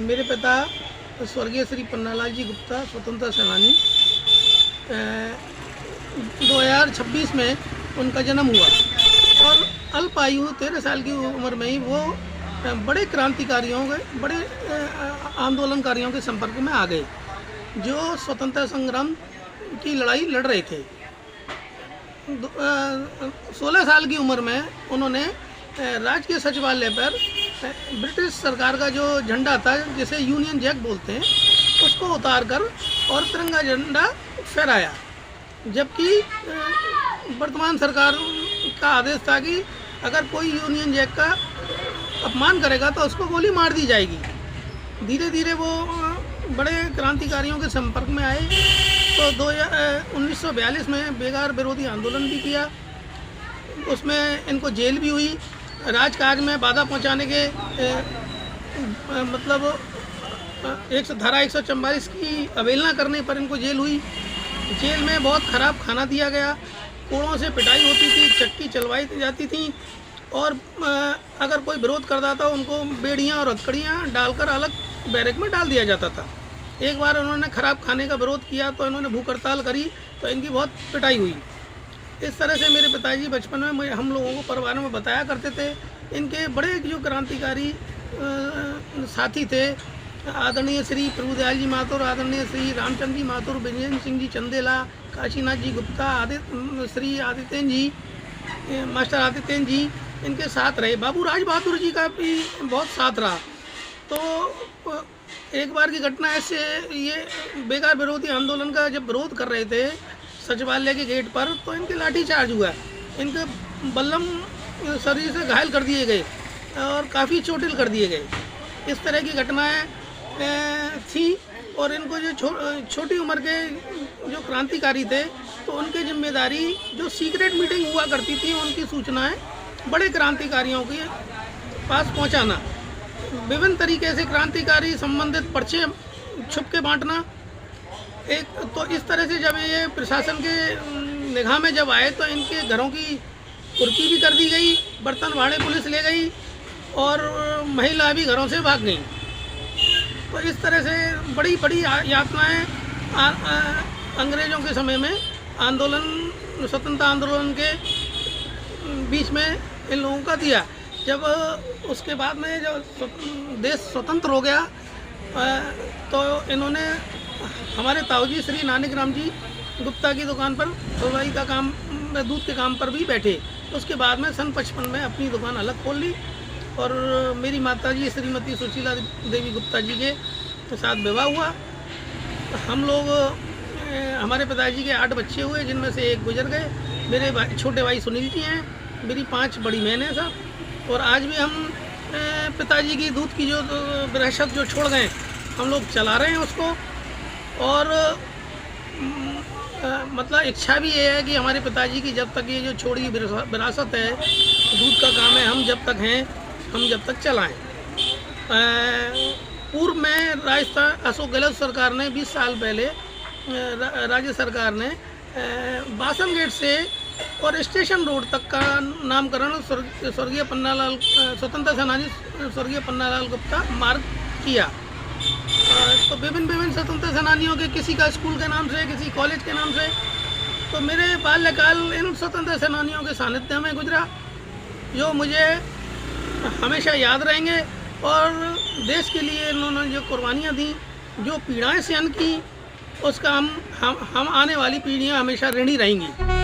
मेरे पिता स्वर्गीय श्री पन्नालाल जी गुप्ता स्वतंत्रता सेनानी 2026 में उनका जन्म हुआ और अल्पायु 13 साल की उम्र में ही वो बड़े क्रांतिकारियों के बड़े आंदोलनकारियों के संपर्क में आ गए जो स्वतंत्रता संग्राम की लड़ाई लड़ रहे थे। 16 साल की उम्र में उन्होंने राजकीय सचिवालय पर ब्रिटिश सरकार का जो झंडा था जिसे यूनियन जैक बोलते हैं उसको उतार कर और तिरंगा झंडा फहराया, जबकि वर्तमान सरकार का आदेश था कि अगर कोई यूनियन जैक का अपमान करेगा तो उसको गोली मार दी जाएगी। धीरे धीरे वो बड़े क्रांतिकारियों के संपर्क में आए तो 1942 में बेगार विरोधी आंदोलन भी किया, उसमें इनको जेल भी हुई। राजकाज में बाधा पहुंचाने के धारा 144 की अवहेलना करने पर इनको जेल हुई। जेल में बहुत ख़राब खाना दिया गया, कोड़ों से पिटाई होती थी, चक्की चलवाई जाती थी और अगर कोई विरोध करता था उनको बेड़ियाँ और हथकड़ियाँ डालकर अलग बैरक में डाल दिया जाता था। एक बार उन्होंने ख़राब खाने का विरोध किया तो इन्होंने भूख हड़ताल करी तो इनकी बहुत पिटाई हुई। इस तरह से मेरे पिताजी बचपन में हम लोगों को परिवार में बताया करते थे। इनके बड़े जो क्रांतिकारी साथी थे आदरणीय श्री प्रभुदयाल जी माथुर, आदरणीय श्री रामचंद्र जी माथुर, विजय सिंह जी चंदेला, काशीनाथ जी गुप्ता, श्री आदित्यन जी, मास्टर आदित्यन जी इनके साथ रहे। बाबू राज बहादुर जी का भी बहुत साथ रहा। तो एक बार की घटना ऐसे, ये बेगार विरोधी आंदोलन का जब विरोध कर रहे थे सचिवालय के गेट पर तो इनके लाठीचार्ज हुआ, इनके बल्लम शरीर से घायल कर दिए गए और काफ़ी चोटिल कर दिए गए। इस तरह की घटनाएं थी और इनको जो छोटी उम्र के जो क्रांतिकारी थे तो उनकी जिम्मेदारी जो सीक्रेट मीटिंग हुआ करती थी उनकी सूचनाएं बड़े क्रांतिकारियों के पास पहुंचाना, विभिन्न तरीके से क्रांतिकारी संबंधित पर्चे छुप के बांटना। एक तो इस तरह से जब ये प्रशासन के निगाह में जब आए तो इनके घरों की कुर्की भी कर दी गई, बर्तन भाड़े पुलिस ले गई और महिला भी घरों से भाग गई। तो इस तरह से बड़ी बड़ी यातनाएं अंग्रेज़ों के समय में आंदोलन, स्वतंत्रता आंदोलन के बीच में इन लोगों का दिया। जब उसके बाद में जब देश स्वतंत्र हो गया तो इन्होंने हमारे ताऊजी श्री नानक राम जी गुप्ता की दुकान पर हलवाई का काम, दूध के काम पर भी बैठे। उसके बाद में सन 55 में अपनी दुकान अलग खोल ली और मेरी माता जी श्रीमती सुशीला देवी गुप्ता जी के साथ विवाह हुआ। हम लोग, हमारे पिताजी के 8 बच्चे हुए जिनमें से एक गुजर गए। मेरे छोटे भाई सुनील जी हैं, मेरी 5 बड़ी बहनें हैं साहब। और आज भी हम पिताजी की दूध की जो विरासत जो छोड़ गए हम लोग चला रहे हैं उसको। और मतलब इच्छा भी ये है कि हमारे पिताजी की जब तक ये जो छोड़ी विरासत है, दूध का काम है, हम जब तक हैं हम जब तक चलाएं। पूर्व में राजस्थान अशोक गहलोत सरकार ने 20 साल पहले राज्य सरकार ने बासन गेट से और स्टेशन रोड तक का नामकरण स्वर्गीय पन्नालाल, स्वतंत्रता सेनानी स्वर्गीय पन्नालाल गुप्ता मार्ग किया। तो विभिन्न स्वतंत्रता सेनानियों के, किसी का स्कूल के नाम से, किसी कॉलेज के नाम से। तो मेरे बाल्यकाल इन स्वतंत्रता सेनानियों के सानिध्य में गुजरा जो मुझे हमेशा याद रहेंगे। और देश के लिए इन्होंने जो कुर्बानियाँ दी, जो पीड़ाएं सहन की, उसका हम आने वाली पीढ़ियाँ हमेशा ऋणी रहेंगी।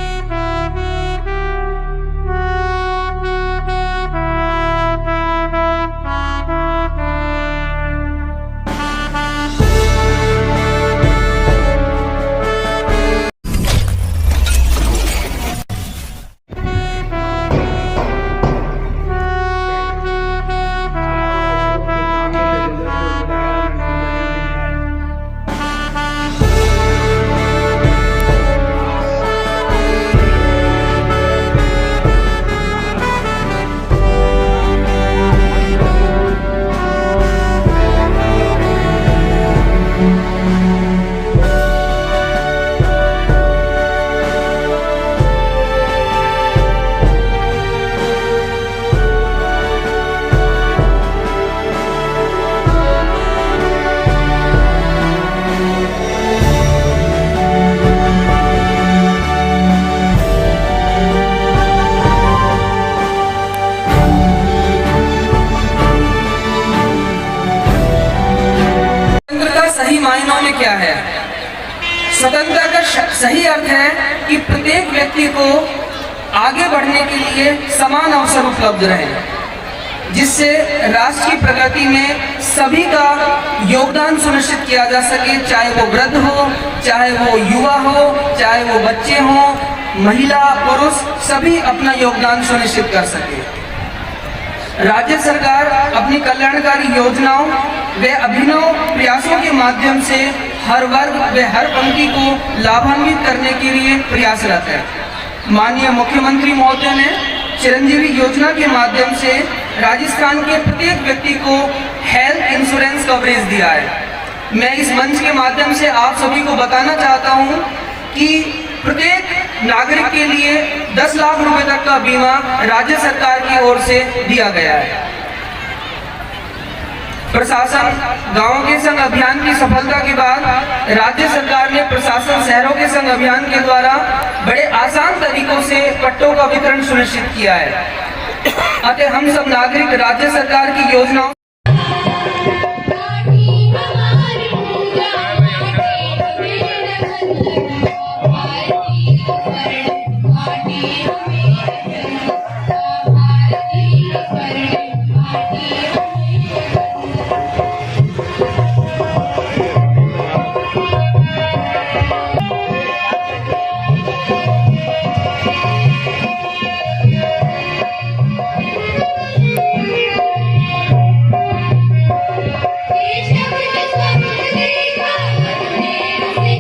मायनों में क्या है? स्वतंत्रता का सही अर्थ है कि प्रत्येक व्यक्ति को आगे बढ़ने के लिए समान अवसर उपलब्ध रहे, जिससे राष्ट्र की प्रगति में सभी का योगदान सुनिश्चित किया जा सके, चाहे वो वृद्ध हो, चाहे वो युवा हो, चाहे वो बच्चे हों, महिला पुरुष, सभी अपना योगदान सुनिश्चित कर सके। राज्य सरकार अपनी कल्याणकारी योजनाओं व अभिनव प्रयासों के माध्यम से हर वर्ग व हर पंक्ति को लाभान्वित करने के लिए प्रयासरत है। माननीय मुख्यमंत्री महोदय ने चिरंजीवी योजना के माध्यम से राजस्थान के प्रत्येक व्यक्ति को हेल्थ इंश्योरेंस कवरेज दिया है। मैं इस मंच के माध्यम से आप सभी को बताना चाहता हूं कि प्रत्येक नागरिक के लिए 10 लाख रुपए तक का बीमा राज्य सरकार की ओर से दिया गया है। प्रशासन गांवों के संग अभियान की सफलता के बाद राज्य सरकार ने प्रशासन शहरों के संग अभियान के द्वारा बड़े आसान तरीकों से पट्टों का वितरण सुनिश्चित किया है। अतः हम सब नागरिक राज्य सरकार की योजनाओं